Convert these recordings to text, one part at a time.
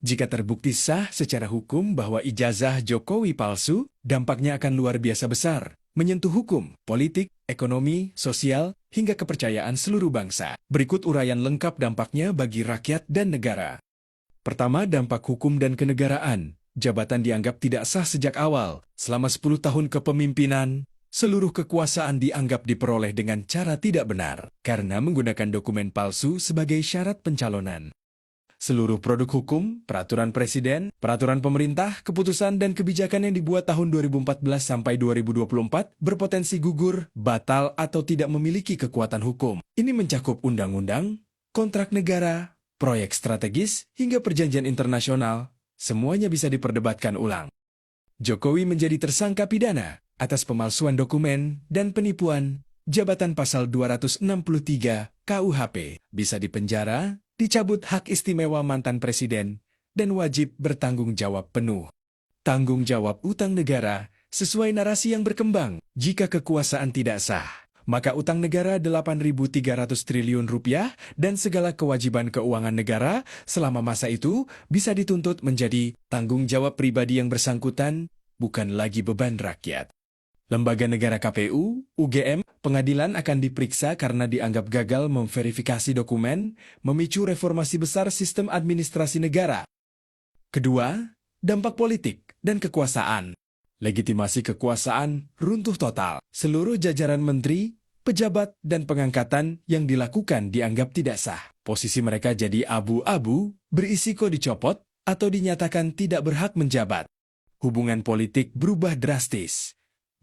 Jika terbukti sah secara hukum bahwa ijazah Jokowi palsu, dampaknya akan luar biasa besar, menyentuh hukum, politik, ekonomi, sosial, hingga kepercayaan seluruh bangsa. Berikut uraian lengkap dampaknya bagi rakyat dan negara. Pertama, dampak hukum dan kenegaraan. Jabatan dianggap tidak sah sejak awal. Selama 10 tahun kepemimpinan, seluruh kekuasaan dianggap diperoleh dengan cara tidak benar, karena menggunakan dokumen palsu sebagai syarat pencalonan. Seluruh produk hukum, peraturan presiden, peraturan pemerintah, keputusan dan kebijakan yang dibuat tahun 2014 sampai 2024 berpotensi gugur, batal, atau tidak memiliki kekuatan hukum. Ini mencakup undang-undang, kontrak negara, proyek strategis, hingga perjanjian internasional. Semuanya bisa diperdebatkan ulang. Jokowi menjadi tersangka pidana atas pemalsuan dokumen dan penipuan. Jabatan pasal 263 KUHP bisa dipenjara, dicabut hak istimewa mantan presiden, dan wajib bertanggung jawab penuh. Tanggung jawab utang negara sesuai narasi yang berkembang. Jika kekuasaan tidak sah, maka utang negara 8.300 triliun rupiah dan segala kewajiban keuangan negara selama masa itu bisa dituntut menjadi tanggung jawab pribadi yang bersangkutan, bukan lagi beban rakyat. Lembaga negara KPU, UGM, pengadilan akan diperiksa karena dianggap gagal memverifikasi dokumen, memicu reformasi besar sistem administrasi negara. Kedua, dampak politik dan kekuasaan. Legitimasi kekuasaan runtuh total. Seluruh jajaran menteri, pejabat, dan pengangkatan yang dilakukan dianggap tidak sah. Posisi mereka jadi abu-abu, berisiko dicopot, atau dinyatakan tidak berhak menjabat. Hubungan politik berubah drastis.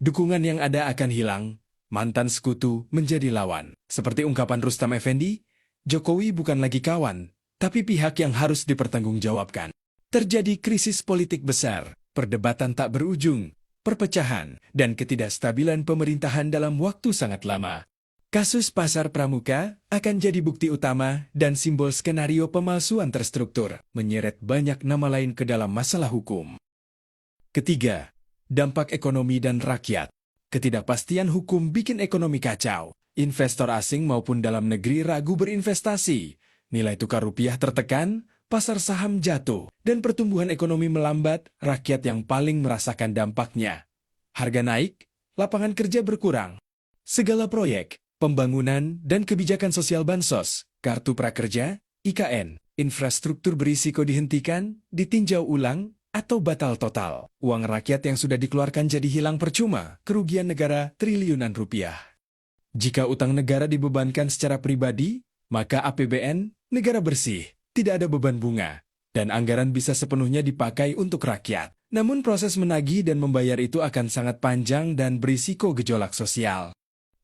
Dukungan yang ada akan hilang, mantan sekutu menjadi lawan. Seperti ungkapan Rustam Effendi, Jokowi bukan lagi kawan, tapi pihak yang harus dipertanggungjawabkan. Terjadi krisis politik besar, perdebatan tak berujung, perpecahan, dan ketidakstabilan pemerintahan dalam waktu sangat lama. Kasus Pasar Pramuka akan jadi bukti utama dan simbol skenario pemalsuan terstruktur, menyeret banyak nama lain ke dalam masalah hukum. Ketiga, dampak ekonomi dan rakyat. Ketidakpastian hukum bikin ekonomi kacau. Investor asing maupun dalam negeri ragu berinvestasi. Nilai tukar rupiah tertekan, pasar saham jatuh, dan pertumbuhan ekonomi melambat, rakyat yang paling merasakan dampaknya. Harga naik, lapangan kerja berkurang. Segala proyek, pembangunan, dan kebijakan sosial bansos, kartu prakerja, IKN, infrastruktur berisiko dihentikan, ditinjau ulang, atau batal total. Uang rakyat yang sudah dikeluarkan jadi hilang percuma, kerugian negara triliunan rupiah. Jika utang negara dibebankan secara pribadi, maka APBN negara bersih, tidak ada beban bunga, dan anggaran bisa sepenuhnya dipakai untuk rakyat. Namun proses menagih dan membayar itu akan sangat panjang dan berisiko gejolak sosial.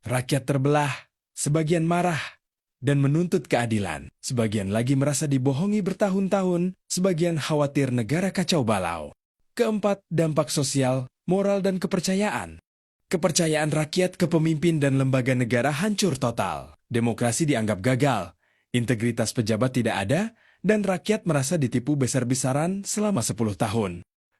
Rakyat terbelah, sebagian marah, dan menuntut keadilan. Sebagian lagi merasa dibohongi bertahun-tahun, sebagian khawatir negara kacau balau. Keempat, dampak sosial, moral dan kepercayaan. Kepercayaan rakyat ke pemimpin dan lembaga negara hancur total. Demokrasi dianggap gagal, integritas pejabat tidak ada, dan rakyat merasa ditipu besar-besaran selama 10 tahun.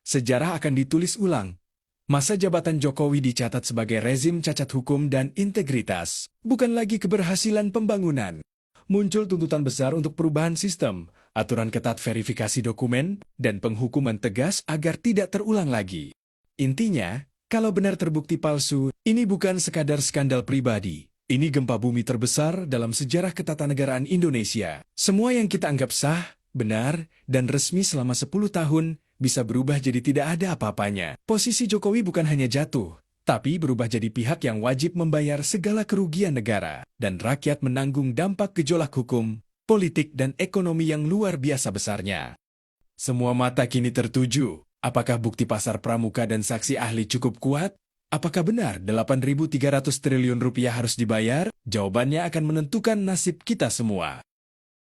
Sejarah akan ditulis ulang. Masa jabatan Jokowi dicatat sebagai rezim cacat hukum dan integritas, bukan lagi keberhasilan pembangunan. Muncul tuntutan besar untuk perubahan sistem, aturan ketat verifikasi dokumen, dan penghukuman tegas agar tidak terulang lagi. Intinya, kalau benar terbukti palsu, ini bukan sekadar skandal pribadi. Ini gempa bumi terbesar dalam sejarah ketatanegaraan Indonesia. Semua yang kita anggap sah, benar, dan resmi selama 10 tahun, bisa berubah jadi tidak ada apa-apanya. Posisi Jokowi bukan hanya jatuh, tapi berubah jadi pihak yang wajib membayar segala kerugian negara, dan rakyat menanggung dampak gejolak hukum, politik, dan ekonomi yang luar biasa besarnya. Semua mata kini tertuju. Apakah bukti pasar pramuka dan saksi ahli cukup kuat? Apakah benar 8.300 triliun rupiah harus dibayar? Jawabannya akan menentukan nasib kita semua.